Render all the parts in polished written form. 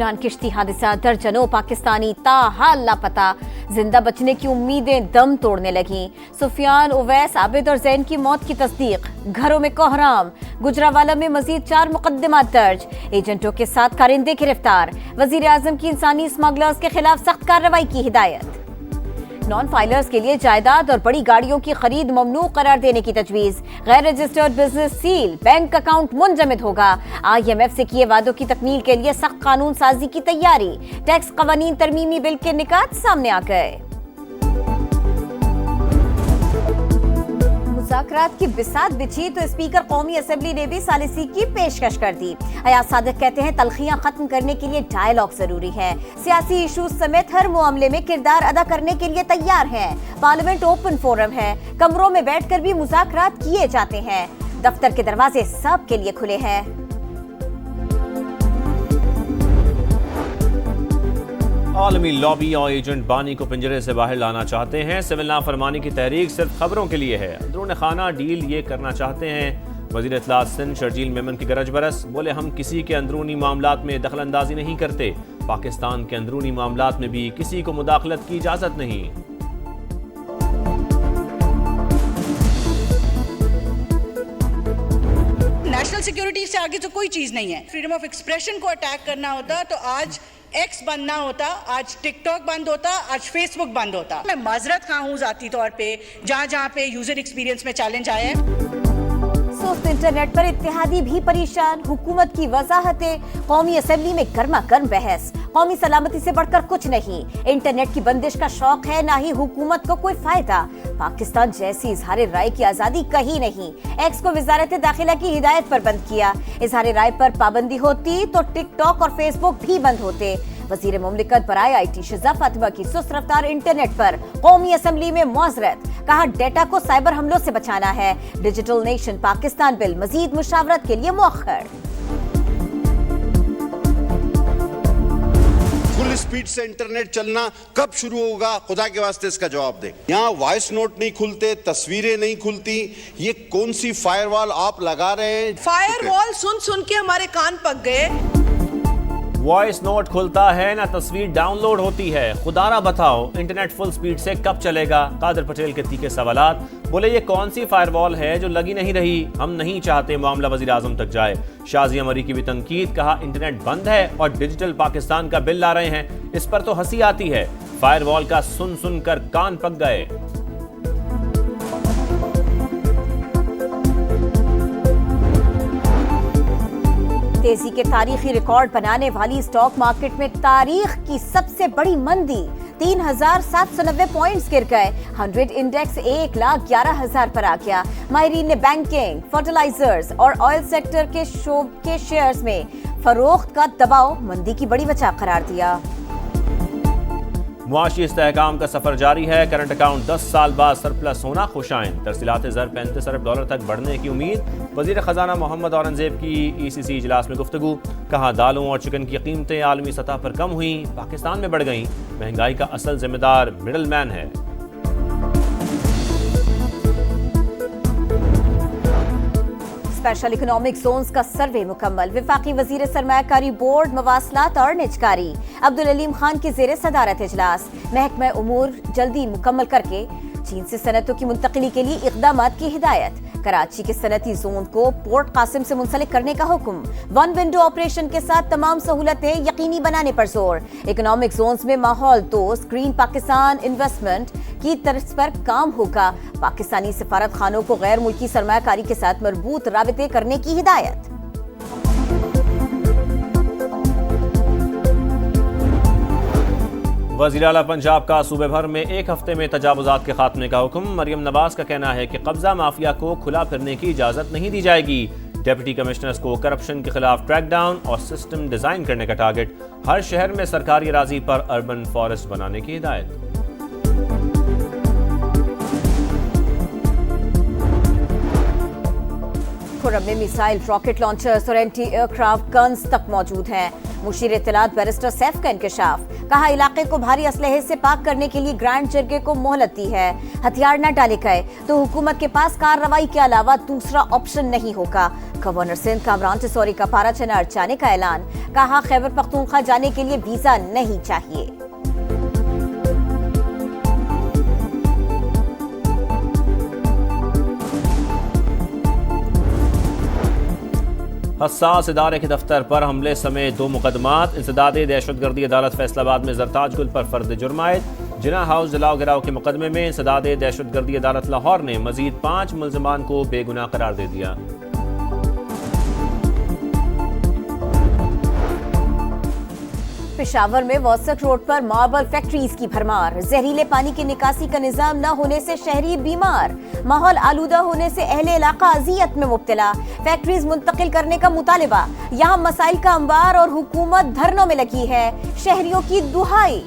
यूनान किश्ती हादसा, दर्जनों पाकिस्तानी ताहाल लापता। जिंदा बचने की उम्मीदें दम तोड़ने लगीं। सुफियान, उवैस, आबिद और जैन की मौत की तस्दीक। घरों में कोहराम। गुजरावाला में मजीद 4 मुकदमात दर्ज। एजेंटों के साथ कारिंदे गिरफ्तार। वजीर आजम की इंसानी स्मगलर्स के खिलाफ सख्त कार्रवाई की हिदायत। नॉन फाइलर्स के लिए जायदाद और बड़ी गाड़ियों की खरीद ममनू करार देने की तजवीज। गैर registered business seal, bank account मुंजमद होगा। IMF से किए वादों की तकमील के लिए सख्त कानून साजी की तैयारी। टैक्स कवानीन तरमीमी बिल के निकात सामने आ गए। मुज़ाकरात की बिसात बिछी तो स्पीकर कौमी असेंबली ने भी सालिसी की पेशकश कर दी। अयाज सादिक कहते हैं तलखियां खत्म करने के लिए डायलॉग जरूरी है। सियासी इशूज समेत हर मामले में किरदार अदा करने के लिए तैयार है। पार्लियामेंट ओपन फोरम है, कमरों में बैठकर भी मुज़ाकरात किए जाते हैं। दफ्तर के दरवाजे सब के लिए खुले हैं। आलमी लॉबी और एजेंट बानी को पिंजरे से बाहर लाना चाहते हैं। सिविल नाफरमानी की तहरीक सिर्फ खबरों के लिए है। अंदरून खाना डील ये करना चाहते हैं। वज़ीर इत्तलात सिंध शर्जील मेमन की गरज बरस, बोले हम किसी के अंदरूनी मामलात में दखल अंदाजी नहीं करते। पाकिस्तान के अंदरूनी मामलात में भी किसी को मुदाखलत की इजाज़त नहीं। नेशनल सिक्योरिटी से आगे तो कोई चीज नहीं है। फ्रीडम ऑफ एक्सप्रेशन को अटैक करना होता तो आज एक्स बंद ना होता, आज टिकटॉक बंद होता, आज फेसबुक बंद होता। मैं माजरत खा हूँ जाती तौर पे जहाँ पे यूजर एक्सपीरियंस में चैलेंज आया है। सुस्त इंटरनेट पर इत्तेहादी भी परेशान। हुकूमत की वजाहतें। कौमी असेंबली में गर्मा गर्म बहस। कौमी सलामती से बढ़कर कुछ नहीं। इंटरनेट की बंदिश का शौक है, ना ही हुकूमत को कोई फायदा। पाकिस्तान जैसी इजहार राय की आजादी कहीं नहीं। एक्स को वजारत दाखिला की हिदायत पर बंद किया। इजहार राय पर पाबंदी होती तो टिकटॉक और फेसबुक भी बंद होते। वजीर मुमलिकत बराए IT शिजा फातिमा की सुस्त रफ्तार इंटरनेट पर कौमी असेंबली में मुआजरत। कहा डेटा को साइबर हमलों से बचाना है। डिजिटल नेशन पाकिस्तान बिल मजीद मुशावरत के लिए मौखर। फुल स्पीड से इंटरनेट चलना कब शुरू होगा, खुदा के वास्ते इसका जवाब दें। यहाँ वॉइस नोट नहीं खुलते, तस्वीरें नहीं खुलती। ये कौन सी फायरवॉल आप लगा रहे हैं? फायरवॉल सुन सुन के हमारे कान पक गए। वॉइस नोट खुलता है ना तस्वीर डाउनलोड होती है। खुदारा बताओ इंटरनेट फुल स्पीड से कब चलेगा? कादिर पटेल के तीखे सवालात। बोले ये कौन सी फायरवॉल है जो लगी नहीं रही? हम नहीं चाहते मामला वजीर आजम तक जाए। शाजिया मरी की भी तनकीद। कहा इंटरनेट बंद है और डिजिटल पाकिस्तान का बिल ला रहे हैं, इस पर तो हंसी आती है। फायरवॉल का सुन सुन कर कान पक गए। तेजी के तारीखी रिकॉर्ड बनाने वाली स्टॉक मार्केट में तारीख की सबसे बड़ी मंदी। 3,790 पॉइंट्स गिर गए। 100 इंडेक्स 1,11,000 पर आ गया। माहिरीन ने बैंकिंग, फर्टिलाइजर्स और ऑयल सेक्टर के शेयर्स में फरोख्त का दबाव मंदी की बड़ी वजह करार दिया। मुआशी इस्तेहकाम का सफर जारी है। करंट अकाउंट 10 साल बाद सरप्लस होना खुशाइन। तरसीलात ज़र 35 अरब डॉलर तक बढ़ने की उम्मीद। वजीर खजाना मोहम्मद औरंगजेब की ECC इजलास में गुफ्तगू। कहा दालों और चिकन की कीमतें आलमी सतह पर कम हुई, पाकिस्तान में बढ़ गईं। महंगाई का असल जिम्मेदार मिडल मैन है। स्पेशल इकोनॉमिक जोन्स का सर्वे मुकम्मल। वफाकी वजीर सरमायाकारी बोर्ड, मवासलात और निजकारी अब्दुल अलीम खान की जेर सदारत इजलास। महकमा उमूर जल्दी मुकम्मल करके चीन से सनतों की मुंतकिली के लिए इक़दामात की हिदायत। कराची के सनती जोन को पोर्ट कासिम से मुंसलिक करने का हुक्म। वन विंडो ऑपरेशन के साथ तमाम सहूलतें यकीनी बनाने पर जोर। इकोनॉमिक जोन्स में माहौल दोस्त ग्रीन पाकिस्तान इन्वेस्टमेंट की तर्ज पर काम होगा। पाकिस्तानी सफारत खानों को गैर मुल्की सरमायाकारी के साथ मरबूत राबिते करने की हिदायत। वज़ीर आला पंजाब का सूबे भर में 1 हफ्ते में तजावुज़ात के खात्मे का हुक्म। मरियम नवाज का कहना है कि कब्जा माफिया को खुला फिरने की इजाज़त नहीं दी जाएगी। डिप्टी कमिश्नर्स को करप्शन के खिलाफ ट्रैक डाउन और सिस्टम डिजाइन करने का टारगेट। हर शहर में सरकारी अराजी पर अर्बन फॉरेस्ट बनाने की हिदायत। खुर्रम में मिसाइल, रॉकेट लॉन्चर्स और एंटी एयरक्राफ्ट गन्स तक मौजूद हैं। मुशीर इत्तलात बैरिस्टर सैफ का इंकशाफ, कहा इलाके को भारी असलहे से पाक करने के लिए ग्रैंड जरगे को मोहलत दी है। हथियार न डाले गए तो हुकूमत के पास कार्रवाई के अलावा दूसरा ऑप्शन नहीं होगा। गवर्नर सिंध कामरान टिसौरी का पारा चनार जाने का ऐलान, कहा खैबर पख्तूनख्वा जाने के लिए वीजा नहीं चाहिए। हसास इदारे के दफ्तर पर हमले समेत 2 मुकदमात। इंसदादे दहशतगर्दी अदालत फैसलाबाद में जरताज गुल पर फर्द जुर्मायत। जिना हाउस जलाओ गिराव के मुकदमे में इंसदादे दहशतगर्दी अदालत लाहौर ने मजीद 5 मुल्जिमान को बेगुनाह करार दे दिया। पेशावर में वॉसक रोड पर मार्बल फैक्ट्रीज की भरमार, जहरीले पानी की निकासी का निजाम न होने से शहरी बीमार, माहौल आलूदा होने से अहले इलाका अजियत में मुब्तला, फैक्ट्रीज मुंतकिल करने का मुतालिबा, यहाँ मसाइल का अंबार और हुकूमत धरनों में लगी है, शहरियों की दुहाई।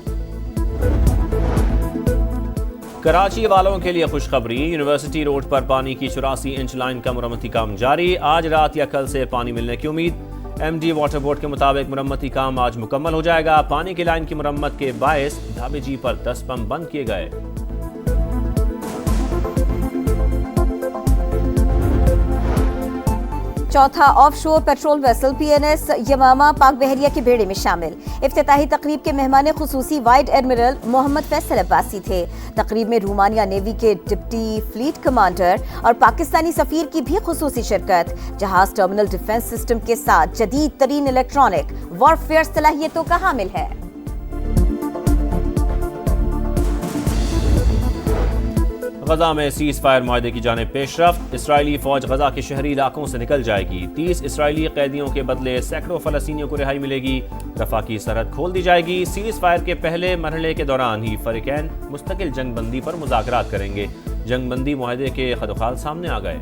कराची वालों के लिए खुशखबरी, यूनिवर्सिटी रोड पर पानी की 84 इंच लाइन का मुरम्मती काम जारी, आज रात या कल से पानी मिलने की उम्मीद। एमडी वाटर बोर्ड के मुताबिक मुरम्मती काम आज मुकम्मल हो जाएगा। पानी की लाइन की मुरम्मत के बायस ढाबे जी पर 10 पंप बंद किए गए। चौथा ऑफ शोर पेट्रोल वेसल PNS यमामा पाक बहरिया के बेड़े में शामिल। इफ्तिताही तकरीब के मेहमान खुसूसी वाइड एडमिरल मोहम्मद फैसल अब्बासी थे। तकरीब में रोमानिया नेवी के डिप्टी फ्लीट कमांडर और पाकिस्तानी सफीर की भी खुसूसी शिरकत। जहाज टर्मिनल डिफेंस सिस्टम के साथ जदीद तरीन इलेक्ट्रॉनिक वॉरफेयर सलाहियतों का हामिल है। गजा में सीज फायर मुआहदे की जानिब पेशरफ्त, इसराइली फौज गजा के शहरी इलाकों से निकल जाएगी। 30 इसराइली कैदियों के बदले सैकड़ों फलस्तीनियों को रिहाई मिलेगी। रफा की सरहद खोल दी जाएगी। सीज फायर के पहले मरहले के दौरान ही फरीकैन मुस्तकिल जंग बंदी पर मुज़ाकरात करेंगे। जंग बंदी मुआहदे के खदोखाल सामने आ गए।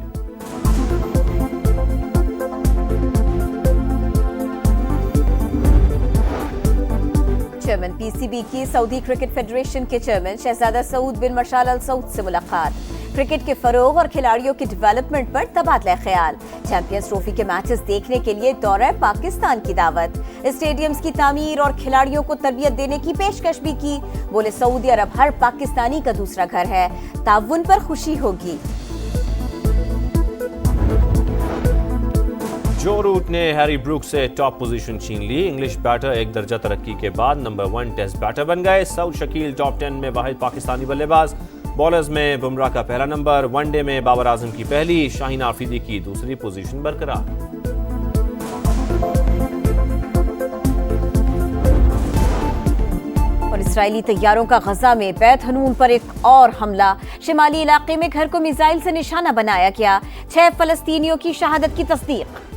चेयरमैन PCB की सऊदी क्रिकेट फेडरेशन के चेयरमैन शहजादा सऊद बिन मशाल अल सऊद से मुलाकात। क्रिकेट के फरोग और खिलाड़ियों के डेवलपमेंट पर तबादला ख्याल। चैंपियंस ट्रॉफी के मैचेस देखने के लिए दौरा पाकिस्तान की दावत। स्टेडियम्स की तामीर और खिलाड़ियों को तरबियत देने की पेशकश भी की। बोले सऊदी अरब हर पाकिस्तानी का दूसरा घर है, ताउन पर खुशी होगी। जो रूट ने हैरी ब्रूक से टॉप पोजीशन छीन ली। इंग्लिश बैटर एक दर्जा तरक्की के बाद नंबर 1 टेस्ट बैटर बन गए। सऊद शकील टॉप 10 में वाहिद पाकिस्तानी बल्लेबाज। बॉलर्स में बुमराह का पहला नंबर, वनडे में बाबर आजम की पहली, शाहीन आफरीदी की दूसरी पोजीशन बरकरार। और इसराइली तैयारों का गजा में बैत हनून पर एक और हमला। शिमाली इलाके में घर को मिसाइल से निशाना बनाया गया। 6 फलस्तीनियों की शहादत की तस्दीक।